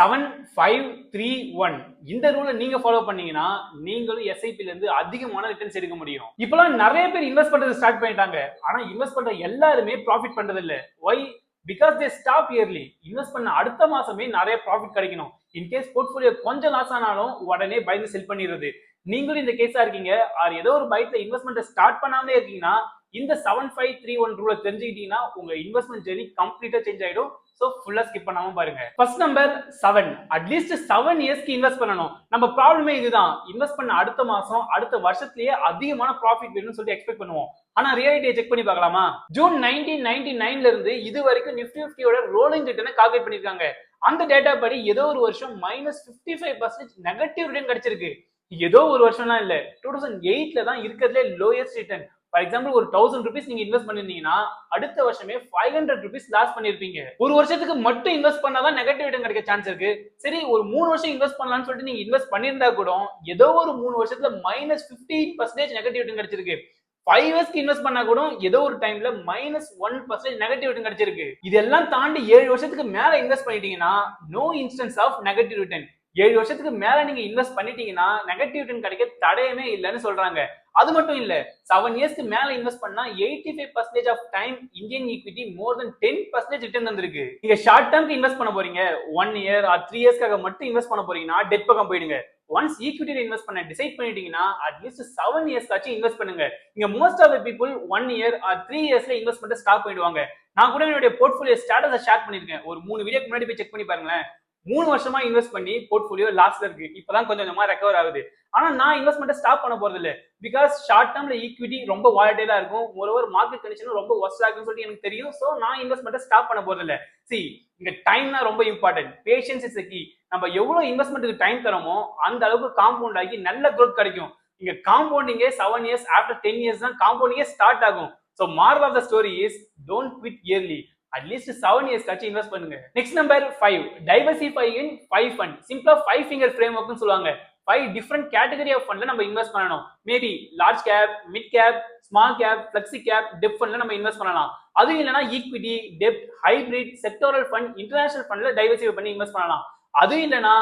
7531 இந்த ரூலை நீங்க ஃபாலோ பண்ணீங்கன்னா நீங்களும் எஸ்ஐபில இருந்து அதிகமான ரிட்டர்ன்ஸ் எடுக்க முடியும். இப்பெல்லாம் நிறைய பேர் இன்வெஸ்ட் பண்றது ஸ்டார்ட் பண்ணிட்டாங்க. ஆனா இன்வெஸ்ட் பண்ற எல்லாருமே ப்ராஃபிட் பண்றது இல்ல. Why? Because they stop early. Invest பண்ண அடுத்த மாசமே நிறைய ப்ராஃபிட் கிடைக்கணும். இன்கேஸ் போர்ட்ஃபோலியோ கொஞ்சம் லாஸ் ஆனாலும் உடனே பயந்து செல் பண்ணிடுறது. நீங்களும் இந்த கேஸா இருக்கீங்க ஆர் ஏதோ ஒரு பயத்துல இன்வெஸ்ட்மெண்ட் ஸ்டார்ட் பண்ணாமலே இருக்கீங்கன்னா இந்த 7531 ரூலை தெரிஞ்சுக்கிட்டீங்கன்னா உங்க இன்வெஸ்ட்மெண்ட் ஜெர்னி கம்ப்ளீட்டா சேஞ்ச் ஆயிடும். சோ ஃபுல்லா ஸ்கிப் பண்ணாம பாருங்க. First number 7. அட்லீஸ்ட் 7 இயர்ஸ்க்கு இன்வெஸ்ட் பண்ணணும். நம்ம ப்ராப்ளமே இதுதான். இன்வெஸ்ட் பண்ண அடுத்த மாசம் அடுத்த வருஷத்துலயே அதிகமான ப்ராஃபிட் வேணும்னு சொல்லிட்டு எக்ஸ்பெக்ட் பண்ணுவோம். ஆனா ரியாலிட்டியை செக் பண்ணி பார்க்கலாமா? ஜூன் 1999ல இருந்து இது வரைக்கும் நிஃப்டி 50யோட ரோலிங் ரிட்டர்னை கால்குலேட் பண்ணிருக்காங்க. அந்த டேட்டா படி ஏதோ ஒரு வருஷம் -55% நெகட்டிவ் ரிட்டர்ன் கிடைச்சிருக்கு. ஏதோ ஒரு வருஷம்லாம் இல்ல, 2008ல தான் இருக்கிறதுலே லோயஸ்ட் ரிட்டர்ன். ஃபார் எக்ஸாம்பிள் ஒரு 1000 rupees நீங்க இன்வெஸ்ட் பண்ணிருந்தீங்கன்னா அடுத்த வருஷமே 500 rupees லாஸ் பண்ணிருப்பீங்க. ஒரு வருஷத்துக்கு மட்டும் இன்வெஸ்ட் பண்ணாதான் நெகட்டிவ் ரிட்டர்ன் கிடைக்க சான்ஸ் இருக்கு. சரி, ஒரு 3 வருஷம் இன்வெஸ்ட் பண்ணலாம்னு சொல்லிட்டு நீங்க இன்வெஸ்ட் பண்ணியிருந்தா கூட ஏதோ ஒரு 3 வருஷத்துல -15% நெகட்டிவ் ரிட்டர்ன் கிடைச்சிருக்கு. 5 இயர்ஸ்க்கு இன்வெஸ்ட் பண்ணா கூட ஏதோ ஒரு டைம்ல -1% நெகட்டிவ் ரிட்டர்ன் கிடைச்சிருக்கு. இதெல்லாம் தாண்டி 7 வருஷத்துக்கு மேல இன்வெஸ்ட் பண்ணிட்டீங்கன்னா no instance of negative return. 7 வருஷத்துக்கு மேல நீங்க இன்வெஸ்ட் பண்ணிட்டீங்கன்னா நெகட்டிவ் ரிட்டர்ன் கிடைக்க தடையமே இல்லைன்னு சொல்றாங்க. அது மட்டும் இல்ல, 7 இயர்ஸ்க்கு மேல இன்வெஸ்ட் பண்ணா 85% of time Indian equity more than 10% return வந்திருக்கு. நீங்க ஷார்ட் டேர்ம்க்கு இன்வெஸ்ட் பண்ண போறீங்க, 1 இயர் ஆர் 3 இயர்ஸ்க்காக மட்டும் இன்வெஸ்ட் பண்ண போறீங்கன்னா டெட் பக்கம் போயிடுங்க. ஒன்ஸ் ஈக்விட்டில இன்வெஸ்ட் பண்ண டிசைட் பண்ணிட்டீங்கன்னா அட்லீஸ்ட் 7 இயர்ஸ்க்காச்சும் இன்வெஸ்ட் பண்ணுங்க. இங்க most of the people 1 year or 3 இயர்ஸ்ல இன்வெஸ்ட் பண்ண ஸ்டாப் பண்ணிடுவாங்க. நான் கூட என்னுடைய போர்ட்ஃபோலியோ ஸ்டேட்டஸை ஷேர் பண்ணிருக்கேன். ஒரு 3 வீடியோக்கு முன்னாடி போய் செக் பண்ணி பாருங்களேன். 3 வருஷமா இன்வெஸ்ட் பண்ணி போர்ட்ஃபோலியோ லாஸ்ல இருக்கு. இப்பதான் கொஞ்சம் கொஞ்சமா ரெக்கவர் ஆகுது. ஆனா நான் இன்வெஸ்ட்மெண்ட் ஸ்டாப் பண்ண போறது இல்ல. பிகாஸ் ஷார்ட் டேர்ம்ல ஈக்விட்டி ரொம்ப வாலடைலா இருக்கும். மோரோவர் மார்க்கெட் கண்டிஷன் ரொம்ப ஒர்ஸ்டா இருக்குன்னு சொல்லிட்டு எனக்கு தெரியும். சோ நான் இன்வெஸ்ட்மெண்ட் ஸ்டாப் பண்ண போறது இல்ல. இங்க டைம்னா ரொம்ப இம்பார்ட்டன்ட். Patience is key. நம்ம எவ்வளவு இன்வெஸ்ட்மெண்ட்டுக்கு டைம் தரமோ அந்த அளவுக்கு காம்பவுண்ட் ஆகி நல்ல growth கிடைக்கும். இங்க காம்பவுண்டிங்கே 7 இயர்ஸ் ஆஃப்டர் 10 இயர்ஸ் தான் காம்பவுண்டிங்கே ஸ்டார்ட் ஆகும். So moral of the story is don't quit early. At least 7 years காச்சு இன்வெஸ்ட் பண்ணுங்க. Next number 5. Diversify in 5 fund. சிம்பிளா 5 ஃபிங்கர் ஃப்ரேம்வொர்க்னு சொல்லுவாங்க. 5 டிஃபரெண்ட் கேட்டகரி ஆஃப் ஃபண்ட்ல நம்ம இன்வெஸ்ட் பண்ணணும். Maybe large cap, mid cap, small cap, flexi cap, debt ஃபண்ட்ல நம்ம invest பண்ணலாம். அது இல்லனா ஈக்விட்டி, டெப்ட், ஹைபிரிட், செக்டோரல் ஃபண்ட், இன்டர்நேஷனல் ஃபண்ட்ல டைவர்சிஃபை பண்ணி இன்வெஸ்ட் பண்ணலாம். அது இல்லனா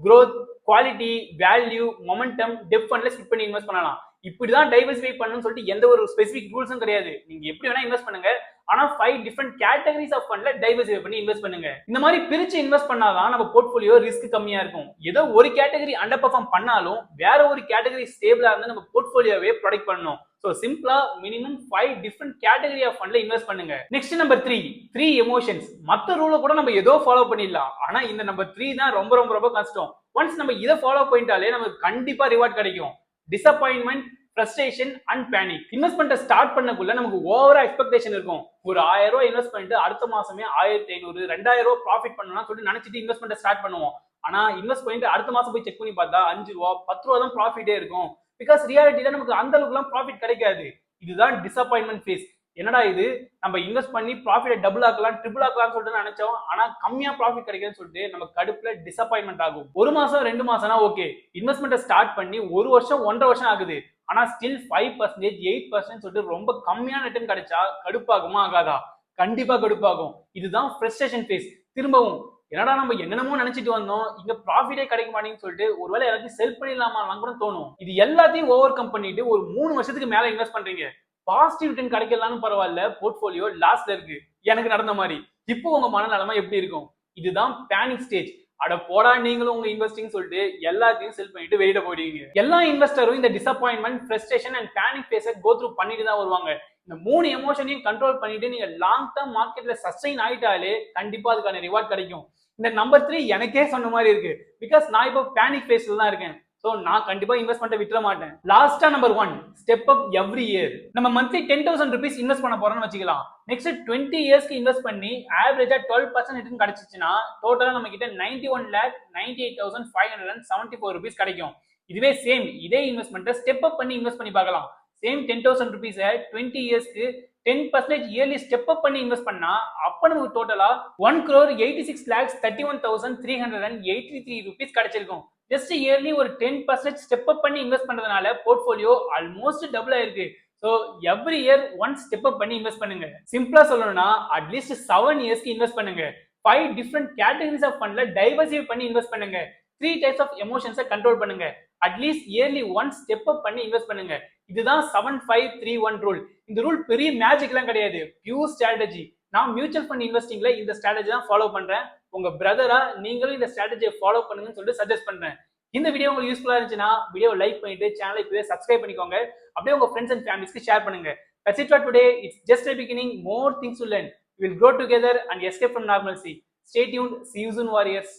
growth, quality, value, momentum, debt ஃபண்ட்ல ஸ்பிட் பண்ணி இன்வெஸ்ட் பண்ணலாம். இப்படிதான் டைவர்சிஃபை பண்ணணும்னு சொல்லிட்டு எந்த ஒரு ஸ்பெசிபிக் ரூல்ஸும் கிடையாது. நீங்க எப்படி வேணா இன்வெஸ்ட் பண்ணுங்க. ஆனா 5 டிஃபரெண்ட் கேட்டகரிஸ் ஆஃப் ஃபண்ட்ல டைவர்சிஃபை பண்ணி இன்வெஸ்ட் பண்ணுங்க. இந்த மாதிரி பிரிச்சு இன்வெஸ்ட் பண்ணாதான் நம்ம போர்ட்ஃபோலியோ ரிஸ்க் கம்மியா இருக்கும். ஏதோ ஒரு கேட்டகரி அண்டர் பெர்ஃபார்ம் பண்ணாலும் வேற ஒரு கேட்டகரி ஸ்டேபிளா இருந்து நம்ம போர்ட்ஃபோலியோவே ப்ரொடெக்ட் பண்ணணும். சோ சிம்பிளா மினிமம் 5 டிஃபரெண்ட் கேட்டகரி ஆஃப் ஃபண்ட்ல இன்வெஸ்ட் பண்ணுங்க. Next number 3 emotions. மத்த ரூலை கூட நம்ம ஏதோ ஃபாலோ பண்ணிடலாம். ஆனா இந்த நம்பர் 3 தான் ரொம்ப ரொம்ப ரொம்ப கஷ்டம். ஒன்ஸ் நம்ம இதை ஃபாலோ பண்ணிட்டாலே நமக்கு கண்டிப்பா ரிவார்ட் கிடைக்கும். Disappointment, frustration and panic. Investment start பண்ணக்குள்ள நமக்கு ஓவரா எக்ஸ்பெக்டேஷன் இருக்கும். ஒரு 1000 ரூபாய் இன்வெஸ்ட் பண்ணிட்டு அடுத்த மாசமே 1500, 2000 ரூபாய் ப்ராஃபிட் பண்ணலாம் சொல்லிட்டு நினைச்சிட்டு இன்வெஸ்ட்மெண்ட் ஸ்டார்ட் பண்ணுவோம். ஆனா இன்வெஸ்ட் பண்ணிட்டு அடுத்த மாசம் போய் செக் பண்ணி பார்த்தா 5 ரூபா 10 ரூபா தான் ப்ராஃபிட்டே இருக்கும். பிகாஸ் ரியாலிட்டியில நமக்கு அந்த அளவுக்குலாம் ப்ராஃபிட் கிடைக்காது. இதுதான் டிசப்பாயின்மெண்ட் ஃபேஸ். என்னடா இது, நம்ம இன்வெஸ்ட் பண்ணி ப்ராஃபிட்டை டபுள் ஆக்கலாம், ட்ரிபிள் ஆக்கலாம் சொல்லிட்டு நினைச்சோம். ஆனா கம்மியா ப்ராஃபிட் கிடைக்குதுன்னு சொல்லிட்டு நம்ம கடுப்புல டிசப்பாயின்மெண்ட் ஆகும். 1 மாசம் 2 மாசம்னா ஓகே. இன்வெஸ்ட்மெண்ட்டை ஸ்டார்ட் பண்ணி 1 வருஷம் 1.5 வருஷம் ஆகுது. ஆனா ஸ்டில் 5%, 8% சொல்லிட்டு ரொம்ப கம்மியான ரிட்டர்ன் கிடைச்சா கடுப்பாகுமா ஆகாதா? கண்டிப்பா கடுப்பாகும். இதுதான் ஃப்ரஸ்ட்ரேஷன் ஃபேஸ். திரும்பவும் என்னடா நம்ம என்னென்னமோ நினைச்சிட்டு வந்தோம், இங்க ப்ராஃபிட்டே கிடைக்க மாட்டேங்குன்னு சொல்லிட்டு ஒருவேளை எல்லாத்தையும் செல் பண்ணிடலாமான்னு கூட தோணும். இது எல்லாத்தையும் ஓவர் கம் பண்ணிட்டு ஒரு 3 வருஷத்துக்கு மேல இன்வெஸ்ட் பண்றீங்க. பாசிட்டிவ் ரிட்டர்ன் கிடைக்கலாம்னு பரவாயில்ல, போர்ட்ஃபோலியோ லாஸ்ட்ல இருக்கு. எனக்கு நடந்த மாதிரி. இப்போ உங்க மனநலமா எப்படி இருக்கும்? இதுதான் பேனிக் ஸ்டேஜ். அட போடா நீங்களும் உங்க இன்வெஸ்டிங் சொல்லிட்டு எல்லாத்தையும் செல் பண்ணிட்டு வெளியிட போயிடுவீங்க. எல்லா இன்வெஸ்டரும் இந்த டிசப்பாயின்மெண்ட், ஃப்ரஸ்ட்ரேஷன் அண்ட் பேனிக் ஃபேஸை கோ த்ரூ பண்ணிட்டு தான் வருவாங்க. இந்த 3 எமோஷனையும் கண்ட்ரோல் பண்ணிட்டு நீங்க லாங் டர்ம் மார்க்கெட்ல சஸ்டைன் ஆயிட்டாலே கண்டிப்பா அதுக்கான ரிவார்ட் கிடைக்கும். இந்த நம்பர் 3 எனக்கே சொன்ன மாதிரி இருக்கு. பிகாஸ் நான் இப்போ பேனிக் ஃபேஸ்ல தான் இருக்கேன். சோ நான் கண்டிப்பா இன்வெஸ்ட்மெண்ட் விட்டுற மாட்டேன். லாஸ்டா number 1, step up every year. நம்ம மந்த்லி 10,000 rupees இன்வெஸ்ட் பண்ண போறோம்னு வச்சுக்கலாம். நெக்ஸ்ட் 20 இயர்ஸ்க்கு இன்வெஸ்ட் பண்ணி ஆவரேஜா 12% ரிட்டர்ன் கிடைச்சிச்சுன்னா டோட்டலா நம்ம கிட்ட 91,98,574 rupees கிடைக்கும். இதுவே சேம் இதே இன்வெஸ்ட்மெண்ட் ஸ்டெப் அப் பண்ணி இன்வெஸ்ட் பண்ணி பார்க்கலாம். சேம் 10,000 rupees 20 இயர்ஸ்க்கு 10% இயர்லி ஸ்டெப் அப் பண்ணி இன்வெஸ்ட் பண்ணா அப்ப நமக்கு டோட்டலா 1,86,31,383 rupees கிடைச்சிருக்கும். ஜஸ்ட் இயர்லி ஒரு 10% ஸ்டெப் அப் பண்ணி இன்வெஸ்ட் பண்றதுனால போர்ட்ஃபோலியோ ஆல்மோஸ்ட் டபுள் ஆயிருக்கு. So every year one step up பண்ணி இன்வெஸ்ட் பண்ணுங்க. சிம்பிளா சொல்லணும்னா அட்லீஸ்ட் 7 இயர்ஸ்க்கு இன்வெஸ்ட் பண்ணுங்க. 5 டிஃப்ரெண்ட் கேட்டகரிஸ் ஆஃப் ஃபண்ட்ல டைவர்சிஃபை பண்ணி இன்வெஸ்ட் பண்ணுங்க. 3 டைப்ஸ் ஆஃப் எமோஷன்ஸை கண்ட்ரோல் பண்ணுங்க. At least early one step up பண்ணி இன்வெஸ்ட் பண்ணுங்க. இதுதான் 7531 ரூல். இந்த ரூல் பெரிய மேஜிக்லாம் கிடையாது, பியூர் ஸ்ட்ராட்டஜி. நான் மியூச்சுவல் ஃபண்ட் இன்வெஸ்டிங்ல இந்த ஸ்ட்ராட்டஜி தான் ஃபாலோ பண்றேன். உங்க பிரதரா நீங்களும் இந்த ஸ்ட்ராட்டஜியை ஃபாலோ பண்ணுங்கன்னு சொல்லிட்டு சஜஸ்ட் பண்றேன். இந்த வீடியோ உங்களுக்கு யூஸ்ஃபுல்லா இருந்துச்சுன்னா வீடியோ லைக் பண்ணிட்டு சேனலை இப்பவே சப்ஸ்கிரைப் பண்ணிக்கோங்க. அப்படியே உங்க ஃப்ரெண்ட்ஸ் அண்ட் ஃபேமிலிஸ்க்கு ஷேர் பண்ணுங்க. That's it for today. It's just a beginning. More things to learn. We will grow together and escape from normalcy. Stay tuned. See you soon, warriors.